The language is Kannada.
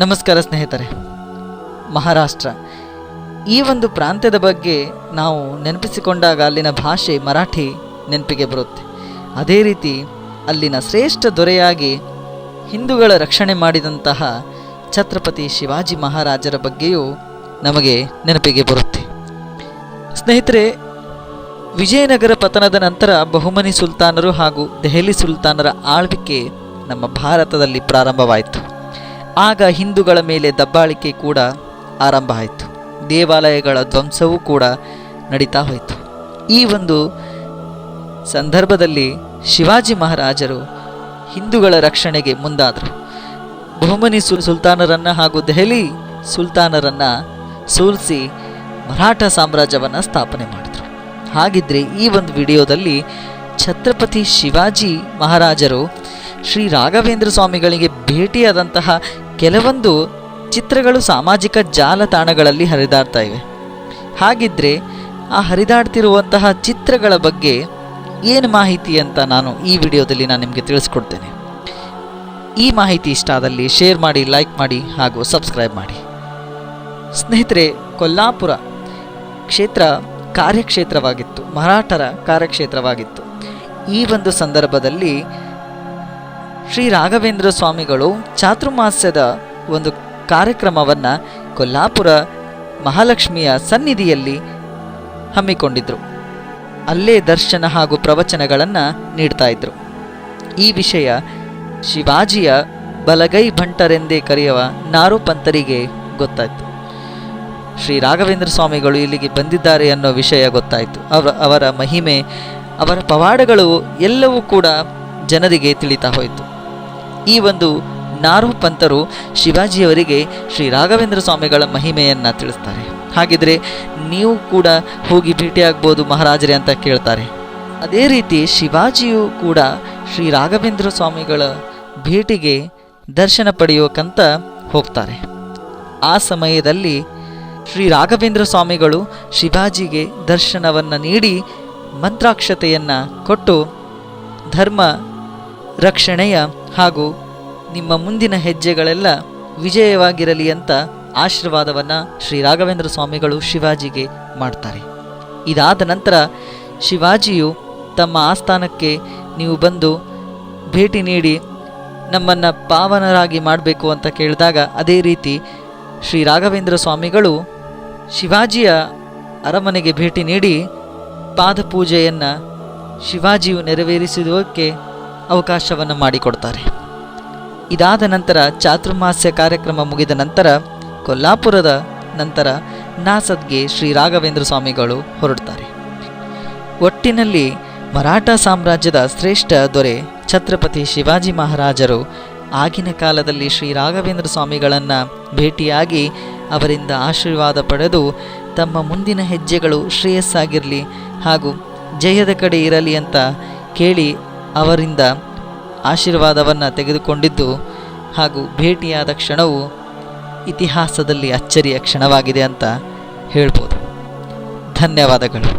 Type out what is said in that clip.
ನಮಸ್ಕಾರ ಸ್ನೇಹಿತರೆ. ಮಹಾರಾಷ್ಟ್ರ ಈ ಒಂದು ಪ್ರಾಂತ್ಯದ ಬಗ್ಗೆ ನಾವು ನೆನಪಿಸಿಕೊಂಡಾಗ ಅಲ್ಲಿನ ಭಾಷೆ ಮರಾಠಿ ನೆನಪಿಗೆ ಬರುತ್ತೆ. ಅದೇ ರೀತಿ ಅಲ್ಲಿನ ಶ್ರೇಷ್ಠ ದೊರೆಯಾಗಿ ಹಿಂದೂಗಳ ರಕ್ಷಣೆ ಮಾಡಿದಂತಹ ಛತ್ರಪತಿ ಶಿವಾಜಿ ಮಹಾರಾಜರ ಬಗ್ಗೆಯೂ ನಮಗೆ ನೆನಪಿಗೆ ಬರುತ್ತೆ. ಸ್ನೇಹಿತರೆ, ವಿಜಯನಗರ ಪತನದ ನಂತರ ಬಹುಮನಿ ಸುಲ್ತಾನರು ಹಾಗೂ ದೆಹಲಿ ಸುಲ್ತಾನರ ಆಳ್ವಿಕೆ ನಮ್ಮ ಭಾರತದಲ್ಲಿ ಪ್ರಾರಂಭವಾಯಿತು. ಆಗ ಹಿಂದೂಗಳ ಮೇಲೆ ದಬ್ಬಾಳಿಕೆ ಕೂಡ ಆರಂಭ ಆಯಿತು. ದೇವಾಲಯಗಳ ಧ್ವಂಸವೂ ಕೂಡ ನಡೀತಾ ಹೋಯಿತು. ಈ ಒಂದು ಸಂದರ್ಭದಲ್ಲಿ ಶಿವಾಜಿ ಮಹಾರಾಜರು ಹಿಂದೂಗಳ ರಕ್ಷಣೆಗೆ ಮುಂದಾದರು. ಬಹುಮನಿ ಸುಲ್ತಾನರನ್ನು ಹಾಗೂ ದೆಹಲಿ ಸುಲ್ತಾನರನ್ನು ಸೋಲಿಸಿ ಮರಾಠ ಸಾಮ್ರಾಜ್ಯವನ್ನು ಸ್ಥಾಪನೆ ಮಾಡಿದರು. ಹಾಗಿದ್ರೆ ಈ ಒಂದು ವಿಡಿಯೋದಲ್ಲಿ ಛತ್ರಪತಿ ಶಿವಾಜಿ ಮಹಾರಾಜರು ಶ್ರೀ ರಾಘವೇಂದ್ರ ಸ್ವಾಮಿಗಳಿಗೆ ಭೇಟಿಯಾದಂತಹ ಕೆಲವೊಂದು ಚಿತ್ರಗಳು ಸಾಮಾಜಿಕ ಜಾಲತಾಣಗಳಲ್ಲಿ ಹರಿದಾಡ್ತಾ ಇವೆ. ಹಾಗಿದ್ರೆ ಆ ಹರಿದಾಡ್ತಿರುವಂತಹ ಚಿತ್ರಗಳ ಬಗ್ಗೆ ಏನು ಮಾಹಿತಿ ಅಂತ ನಾನು ಈ ವಿಡಿಯೋದಲ್ಲಿ ನಿಮಗೆ ತಿಳಿಸ್ಕೊಡ್ತೇನೆ. ಈ ಮಾಹಿತಿ ಇಷ್ಟ ಆದಲ್ಲಿ ಶೇರ್ ಮಾಡಿ, ಲೈಕ್ ಮಾಡಿ ಹಾಗೂ ಸಬ್ಸ್ಕ್ರೈಬ್ ಮಾಡಿ. ಸ್ನೇಹಿತರೆ, ಕೊಲ್ಲಾಪುರ ಕ್ಷೇತ್ರ ಕಾರ್ಯಕ್ಷೇತ್ರವಾಗಿತ್ತು, ಮರಾಠರ ಕಾರ್ಯಕ್ಷೇತ್ರವಾಗಿತ್ತು. ಈ ಒಂದು ಸಂದರ್ಭದಲ್ಲಿ ಶ್ರೀ ರಾಘವೇಂದ್ರ ಸ್ವಾಮಿಗಳು ಚಾತುರ್ಮಾಸ್ಯದ ಒಂದು ಕಾರ್ಯಕ್ರಮವನ್ನು ಕೊಲ್ಲಾಪುರ ಮಹಾಲಕ್ಷ್ಮಿಯ ಸನ್ನಿಧಿಯಲ್ಲಿ ಹಮ್ಮಿಕೊಂಡಿದ್ದರು. ಅಲ್ಲೇ ದರ್ಶನ ಹಾಗೂ ಪ್ರವಚನಗಳನ್ನು ನೀಡ್ತಾ ಇದ್ದರು. ಈ ವಿಷಯ ಶಿವಾಜಿಯ ಬಲಗೈ ಭಂಟರೆಂದೇ ಕರೆಯುವ ನಾರುಪಂತರಿಗೆ ಗೊತ್ತಾಯಿತು. ಶ್ರೀ ರಾಘವೇಂದ್ರ ಸ್ವಾಮಿಗಳು ಇಲ್ಲಿಗೆ ಬಂದಿದ್ದಾರೆ ಅನ್ನೋ ವಿಷಯ ಗೊತ್ತಾಯಿತು. ಅವರ ಮಹಿಮೆ, ಅವರ ಪವಾಡಗಳು ಎಲ್ಲವೂ ಕೂಡ ಜನರಿಗೆ ತಿಳಿತಾ ಹೋಯಿತು. ಈ ಒಂದು ನಾರುಪಂತರು ಶಿವಾಜಿಯವರಿಗೆ ಶ್ರೀ ರಾಘವೇಂದ್ರ ಸ್ವಾಮಿಗಳ ಮಹಿಮೆಯನ್ನು ತಿಳಿಸ್ತಾರೆ. ಹಾಗಿದ್ರೆ ನೀವು ಕೂಡ ಹೋಗಿ ಭೇಟಿಯಾಗ್ಬೋದು ಮಹಾರಾಜರೇ ಅಂತ ಕೇಳ್ತಾರೆ. ಅದೇ ರೀತಿ ಶಿವಾಜಿಯು ಕೂಡ ಶ್ರೀ ರಾಘವೇಂದ್ರ ಸ್ವಾಮಿಗಳ ಭೇಟಿಗೆ ದರ್ಶನ ಪಡೆಯೋಕ್ಕಂತ ಹೋಗ್ತಾರೆ. ಆ ಸಮಯದಲ್ಲಿ ಶ್ರೀ ರಾಘವೇಂದ್ರ ಸ್ವಾಮಿಗಳು ಶಿವಾಜಿಗೆ ದರ್ಶನವನ್ನು ನೀಡಿ ಮಂತ್ರಾಕ್ಷತೆಯನ್ನು ಕೊಟ್ಟು ಧರ್ಮ ರಕ್ಷಣೆಯ ಹಾಗೂ ನಿಮ್ಮ ಮುಂದಿನ ಹೆಜ್ಜೆಗಳೆಲ್ಲ ವಿಜಯವಾಗಿರಲಿ ಅಂತ ಆಶೀರ್ವಾದವನ್ನು ಶ್ರೀ ರಾಘವೇಂದ್ರ ಸ್ವಾಮಿಗಳು ಶಿವಾಜಿಗೆ ಮಾಡ್ತಾರೆ. ಇದಾದ ನಂತರ ಶಿವಾಜಿಯು ತಮ್ಮ ಆಸ್ಥಾನಕ್ಕೆ ನೀವು ಬಂದು ಭೇಟಿ ನೀಡಿ ನಮ್ಮನ್ನು ಪಾವನರಾಗಿ ಮಾಡಬೇಕು ಅಂತ ಕೇಳಿದಾಗ ಅದೇ ರೀತಿ ಶ್ರೀ ರಾಘವೇಂದ್ರ ಸ್ವಾಮಿಗಳು ಶಿವಾಜಿಯ ಅರಮನೆಗೆ ಭೇಟಿ ನೀಡಿ ಪಾದಪೂಜೆಯನ್ನು ಶಿವಾಜಿಯು ನೆರವೇರಿಸುವುದಕ್ಕೆ ಅವಕಾಶವನ್ನು ಮಾಡಿಕೊಡ್ತಾರೆ. ಇದಾದ ನಂತರ ಚಾತುರ್ಮಾಸ್ಯ ಕಾರ್ಯಕ್ರಮ ಮುಗಿದ ನಂತರ ಕೊಲ್ಲಾಪುರದ ನಂತರ ನಾಸದ್ಗೆ ಶ್ರೀ ರಾಘವೇಂದ್ರ ಸ್ವಾಮಿಗಳು ಹೊರಡ್ತಾರೆ. ಒಟ್ಟಿನಲ್ಲಿ ಮರಾಠ ಸಾಮ್ರಾಜ್ಯದ ಶ್ರೇಷ್ಠ ದೊರೆ ಛತ್ರಪತಿ ಶಿವಾಜಿ ಮಹಾರಾಜರು ಆಗಿನ ಕಾಲದಲ್ಲಿ ಶ್ರೀ ರಾಘವೇಂದ್ರ ಸ್ವಾಮಿಗಳನ್ನು ಭೇಟಿಯಾಗಿ ಅವರಿಂದ ಆಶೀರ್ವಾದ ಪಡೆದು ತಮ್ಮ ಮುಂದಿನ ಹೆಜ್ಜೆಗಳು ಶ್ರೇಯಸ್ಸಾಗಿರಲಿ ಹಾಗೂ ಜಯದ ಕಡೆ ಇರಲಿ ಅಂತ ಕೇಳಿ ಅವರಿಂದ ಆಶೀರ್ವಾದವನ್ನು ತೆಗೆದುಕೊಂಡಿದ್ದು ಹಾಗೂ ಭೇಟಿಯಾದ ಕ್ಷಣವು ಇತಿಹಾಸದಲ್ಲಿ ಅಚ್ಚರಿಯ ಕ್ಷಣವಾಗಿದೆ ಅಂತ ಹೇಳ್ಬೋದು. ಧನ್ಯವಾದಗಳು.